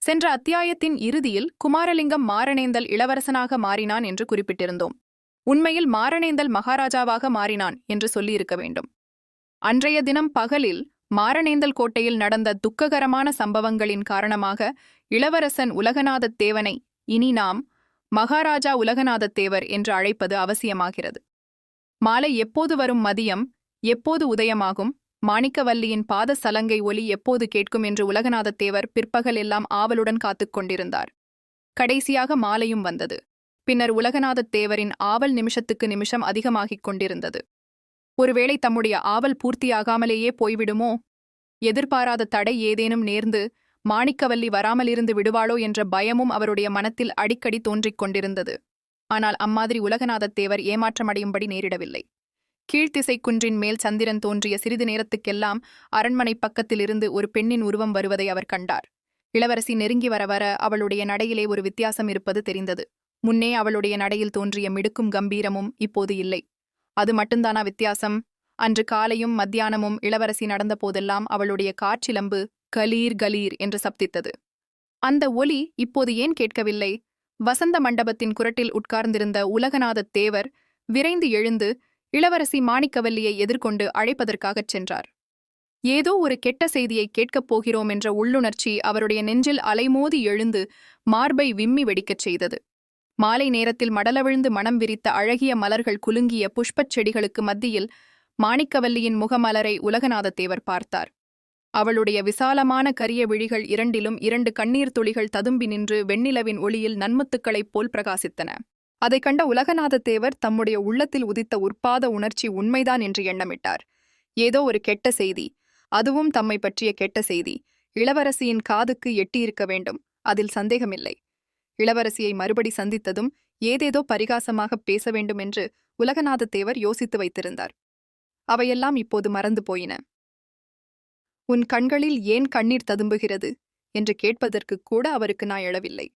சென்ற அத்தியாயத்தின் இறுதியில் குமாரலிங்கம் மாரணேந்தல் இளவரசனாக மாறினான் என்று குறிப்பிட்டிருந்தோம். உண்மையில் மாரணேந்தல் மகாராஜாவாக மாறினான் என்று சொல்லியிருக்க வேண்டும். அன்றைய தினம் பகலில் மாரணேந்தல் கோட்டையில் நடந்த துக்ககரமான சம்பவங்களின் காரணமாக இளவரசன் உலகநாதத் தேவனை இனி நாம் மகாராஜா உலகநாதத் தேவர் என்று அழைப்பது அவசியமாகிறது. மாலை எப்போது வரும், மதியம் எப்போது உதயமாகும், மாணிக்கவல்லியின் பாத சலங்கை ஒலி எப்போது கேட்கும் என்று உலகநாதத் தேவர் பிற்பகல் எல்லாம் ஆவலுடன் காத்துக் கொண்டிருந்தார். கடைசியாக மாலையும் வந்தது. பின்னர் உலகநாதத் தேவரின் ஆவல் நிமிஷத்துக்கு நிமிஷம் அதிகமாகிக் கொண்டிருந்தது. ஒருவேளை தம்முடைய ஆவல் பூர்த்தியாகாமலேயே போய்விடுமோ, எதிர்பாராத தடை ஏதேனும் நேர்ந்து மாணிக்கவல்லி வராமலிருந்து விடுவாளோ என்ற பயமும் அவருடைய மனத்தில் அடிக்கடி தோன்றிக் கொண்டிருந்தது. ஆனால் அம்மாதிரி உலகநாதத் தேவர் ஏமாற்றமடையும்படி நேரிடவில்லை. கீழ்த்திசை குன்றின் மேல் சந்திரன் தோன்றிய சிறிது நேரத்துக்கெல்லாம் அரண்மனை பக்கத்திலிருந்து ஒரு பெண்ணின் உருவம் வருவதை அவர் கண்டார். இளவரசி நெருங்கி வர வர அவளுடைய நடையிலே ஒரு வித்தியாசம் இருப்பது தெரிந்தது. முன்னே அவளுடைய நடையில் தோன்றிய மிடுக்கும் கம்பீரமும் இப்போது இல்லை. அது மட்டும்தானா வித்தியாசம்? அன்று காலையும் மத்தியானமும் இளவரசி நடந்த போதெல்லாம் அவளுடைய காற்றிலம்பு கலீர் கலீர் என்று சப்தித்தது. அந்த ஒலி இப்போது ஏன் கேட்கவில்லை? வசந்த மண்டபத்தின் குரட்டில் உட்கார்ந்திருந்த உலகநாதத் தேவர் விரைந்து எழுந்து இளவரசி மாணிக்கவல்லியை எதிர்கொண்டு அழைப்பதற்காகச் சென்றார். ஏதோ ஒரு கெட்ட செய்தியை கேட்கப் போகிறோம் என்ற உள்ளுணர்ச்சி அவருடைய நெஞ்சில் அலைமோதி எழுந்து மார்பை விம்மி வெடிக்கச் செய்தது. மாலை நேரத்தில் மடலவிழ்ந்து மனம் விரித்த அழகிய மலர்கள் குலுங்கிய புஷ்பச் செடிகளுக்கு மத்தியில் மாணிக்கவல்லியின் முகமலரை உலகநாதத் தேவர் பார்த்தார். அவளுடைய விசாலமான கரிய விழிகள் இரண்டிலும் 2 கண்ணீர் துளிகள் ததும்பி நின்று வெண்ணிலவின் ஒளியில் நன்முத்துக்களைப் போல் பிரகாசித்தன. அதைக் கண்ட உலகநாதத் தேவர் தம்முடைய உள்ளத்தில் உதித்த உற்பாத உணர்ச்சி உண்மைதான் என்று எண்ணமிட்டார். ஏதோ ஒரு கெட்ட செய்தி, அதுவும் தம்மை பற்றிய கெட்ட செய்தி, இளவரசியின் காதுக்கு எட்டியிருக்க வேண்டும். அதில் சந்தேகமில்லை. இளவரசியை மறுபடி சந்தித்ததும் ஏதேதோ பரிகாசமாகப் பேச வேண்டும் என்று உலகநாதத் தேவர் யோசித்து வைத்திருந்தார். அவையெல்லாம் இப்போது மறந்து போயின. உன் கண்களில் ஏன் கண்ணீர் ததும்புகிறது என்று கேட்பதற்கு கூட அவருக்கு நான் எழவில்லை.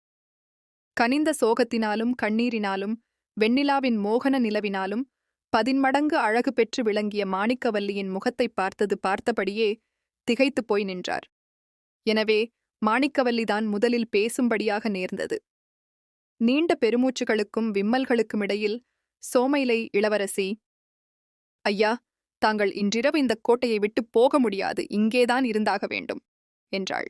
கனிந்த சோகத்தினாலும் கண்ணீரினாலும் வெண்ணிலாவின் மோகன நிலவினாலும் 10 மடங்கு அழகு பெற்று விளங்கிய மாணிக்கவல்லியின் முகத்தை பார்த்தபடியே திகைத்துப் போய் நின்றார். எனவே மாணிக்கவல்லிதான் முதலில் பேசும்படியாக நேர்ந்தது. நீண்ட பெருமூச்சுகளுக்கும் விம்மல்களுக்குமிடையில் சோமைலை இளவரசி, ஐயா, தாங்கள் இன்றிரவு இந்தக் கோட்டையை விட்டு போக முடியாது, இங்கேதான் இருந்தாக வேண்டும் என்றாள்.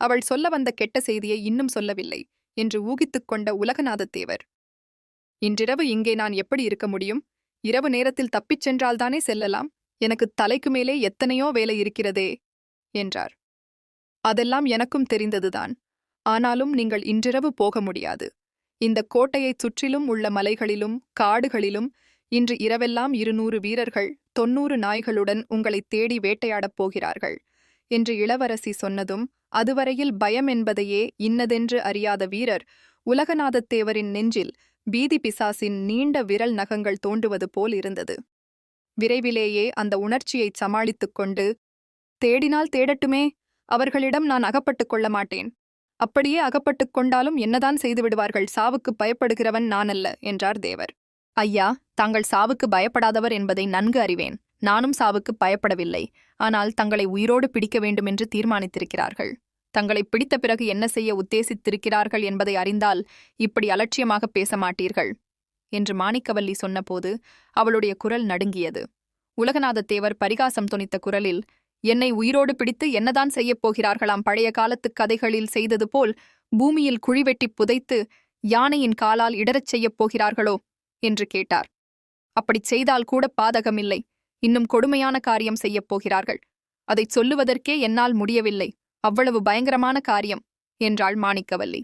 அவள் சொல்ல வந்த கெட்ட செய்தியை இன்னும் சொல்லவில்லை என்று ஊகித்துக் கொண்ட உலகநாதத் தேவர், இன்றிரவு இங்கே நான் எப்படி இருக்க முடியும்? இரவு நேரத்தில் தப்பிச் சென்றால்தானே செல்லலாம். எனக்கு தலைக்கு மேலே எத்தனையோ வேலை இருக்கிறதே என்றார். அதெல்லாம் எனக்கும் தெரிந்ததுதான். ஆனாலும் நீங்கள் இன்றிரவு போக முடியாது. இந்த கோட்டையைச் சுற்றிலும் உள்ள மலைகளிலும் காடுகளிலும் இன்று இரவெல்லாம் 200 வீரர்கள் 90 நாய்களுடன் உங்களை தேடி வேட்டையாடப் போகிறார்கள் என்று இளவரசி சொன்னதும் அதுவரையில் பயம் என்பதையே இன்னதென்று அறியாத வீரர் உலகநாதத் தேவரின் நெஞ்சில் பீதி பிசாசின் நீண்ட விரல் நகங்கள் தோண்டுவது போல் இருந்தது. விரைவிலேயே அந்த உணர்ச்சியைச் சமாளித்துக் கொண்டு, தேடினால் தேடட்டுமே, அவர்களிடம் நான் அகப்பட்டுக் கொள்ள மாட்டேன். அப்படியே அகப்பட்டுக் கொண்டாலும் என்னதான் செய்து விடுவார்கள், சாவுக்குப் பயப்படுகிறவன் நானல்ல என்றார் தேவர். ஐயா, தாங்கள் சாவுக்கு பயப்படாதவர் என்பதை நன்கு அறிவேன். நானும் சாவுக்கு பயப்படவில்லை. ஆனால் தங்களை உயிரோடு பிடிக்க வேண்டுமென்று தீர்மானித்திருக்கிறார்கள். தங்களை பிடித்த பிறகு என்ன செய்ய உத்தேசித்திருக்கிறார்கள் என்பதை அறிந்தால் இப்படி அலட்சியமாக பேச மாட்டீர்கள் என்று மாணிக்கவல்லி சொன்னபோது அவளுடைய குரல் நடுங்கியது. உலகநாதத் தேவர் பரிகாசம் தொனித்த குரலில், என்னை உயிரோடு பிடித்து என்னதான் செய்யப் போகிறார்களாம்? பழைய காலத்துக் கதைகளில் செய்தது போல் பூமியில் குழிவெட்டிப் புதைத்து யானையின் காலால் இடறச் செய்யப் போகிறார்களோ என்று கேட்டார். அப்படிச் செய்தால் கூட பாதகமில்லை. இன்னும் கொடுமையான காரியம் செய்யப் போகிறார்கள். அதைச் சொல்லுவதற்கே என்னால் முடியவில்லை. அவ்வளவு பயங்கரமான காரியம் என்றாள் மாணிக்கவல்லி.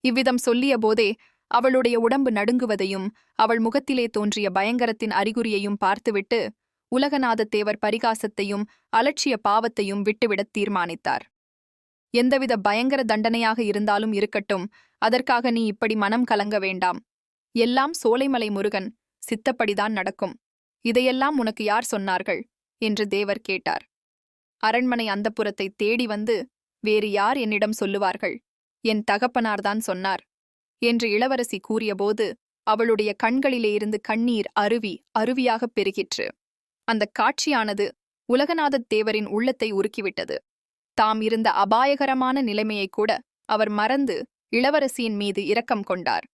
இவ்விதம் சொல்லிய போதே அவளுடைய உடம்பு நடுங்குவதையும் அவள் முகத்திலே தோன்றிய பயங்கரத்தின் அறிகுறியையும் பார்த்துவிட்டு உலகநாதத் தேவர் பரிகாசத்தையும் அலட்சிய பாவத்தையும் விட்டுவிடத் தீர்மானித்தார். எந்தவித பயங்கர தண்டனையாக இருந்தாலும் இருக்கட்டும், அதற்காக நீ இப்படி மனம் கலங்க வேண்டாம். எல்லாம் சோலைமலை முருகன் சித்தப்படிதான் நடக்கும். இதையெல்லாம் உனக்கு யார் சொன்னார்கள் என்று தேவர் கேட்டார். அரண்மனை அந்தப்புரத்தை தேடி வந்து வேறு யார் என்னிடம் சொல்லுவார்கள்? என் தகப்பனார்தான் சொன்னார் என்று இளவரசி கூறியபோது அவளுடைய கண்களிலே இருந்து கண்ணீர் அருவியாகப் பெருகிற்று. அந்தக் காட்சியானது உலகநாதத் தேவரின் உள்ளத்தை உருக்கிவிட்டது. தாம் இருந்த அபாயகரமான நிலைமையை கூட அவர் மறந்து இளவரசியின் மீது இரக்கம் கொண்டார்.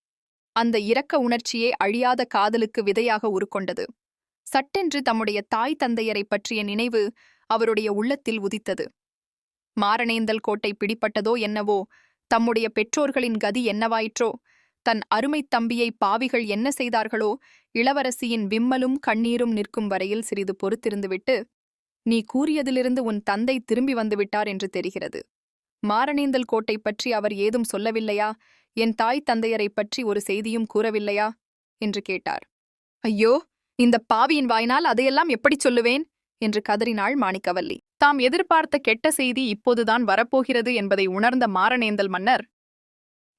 அந்த இரக்க உணர்ச்சியே அழியாத காதலுக்கு விதையாக உருக்கொண்டது. சட்டென்று தம்முடைய தாய் தந்தையரைப் பற்றிய நினைவு அவருடைய உள்ளத்தில் உதித்தது. மாரணேந்தல் கோட்டை பிடிப்பட்டதோ என்னவோ, தம்முடைய பெற்றோர்களின் கதி என்னவாயிற்றோ, தன் அருமைத் தம்பியை பாவிகள் என்ன செய்தார்களோ, இளவரசியின் விம்மலும் கண்ணீரும் நிற்கும் வரையில் சிறிது பொறுத்திருந்துவிட்டு, நீ கூறியதிலிருந்து உன் தந்தை திரும்பி வந்துவிட்டார் என்று தெரிகிறது. மாரணேந்தல் கோட்டை பற்றி அவர் ஏதும் சொல்லவில்லையா? என் தாய் தந்தையரைப் பற்றி ஒரு செய்தியும் கூறவில்லையா என்று கேட்டார். ஐயோ, இந்த பாவியின் வாயினால் அதையெல்லாம் எப்படிச் சொல்லுவேன் என்று கதறினாள் மாணிக்கவல்லி. தாம் எதிர்பார்த்த கெட்ட செய்தி இப்போதுதான் வரப்போகிறது என்பதை உணர்ந்த மாரணேந்தல் மன்னர்,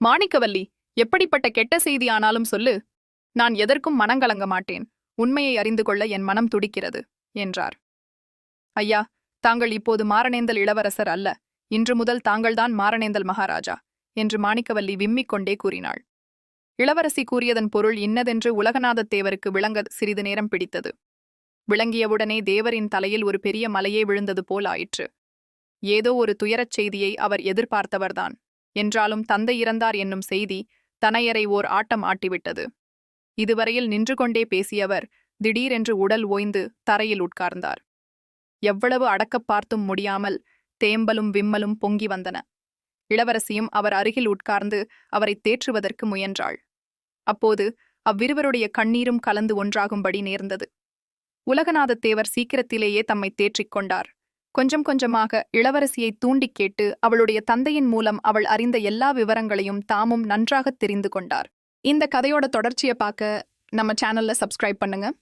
மாணிக்கவல்லி, எப்படிப்பட்ட கெட்ட செய்தி ஆனாலும் சொல்லு, நான் எதற்கும் மனங்கலங்க மாட்டேன். உண்மையை அறிந்து கொள்ள என் மனம் துடிக்கிறது என்றார். ஐயா, தாங்கள் இப்போது மாரணேந்தல் இளவரசர் அல்ல. இன்று முதல் தாங்கள்தான் மாரணேந்தல் மகாராஜா என்று மாணிக்கவல்லி விம்மிக் கொண்டே கூறினாள். இளவரசி கூறியதன் பொருள் இன்னதென்று உலகநாதத் தேவருக்கு விளங்க சிறிது நேரம் பிடித்தது. விளங்கியவுடனே தேவரின் தலையில் ஒரு பெரிய மலையே விழுந்தது போல் ஆயிற்று. ஏதோ ஒரு துயரச் செய்தியை அவர் எதிர்பார்த்தவர்தான். என்றாலும் தந்தை இறந்தார் என்னும் செய்தி தனையரை ஓர் ஆட்டம் ஆட்டிவிட்டது. இதுவரையில் நின்று கொண்டே பேசியவர் திடீரென்று உடல் ஓய்ந்து தரையில் உட்கார்ந்தார். எவ்வளவு அடக்கப் பார்த்தும் முடியாமல் தேம்பலும் விம்மலும் பொங்கி வந்தன. இளவரசியும் அவர் அருகில் உட்கார்ந்து அவரை தேற்றுவதற்கு முயன்றாள். அப்போது அவ்விருவருடைய கண்ணீரும் கலந்து ஒன்றாகும்படி நேர்ந்தது. உலகநாதத் தேவர் சீக்கிரத்திலேயே தம்மை தேற்றிக் கொண்டார். கொஞ்சம் கொஞ்சமாக இளவரசியை தூண்டிக் கேட்டு அவளுடைய தந்தையின் மூலம் அவள் அறிந்த எல்லா விவரங்களையும் தாமும் நன்றாகத் தெரிந்து கொண்டார். இந்த கதையோட தொடர்ச்சியை பார்க்க நம்ம சேனல்ல சப்ஸ்கிரைப் பண்ணுங்க.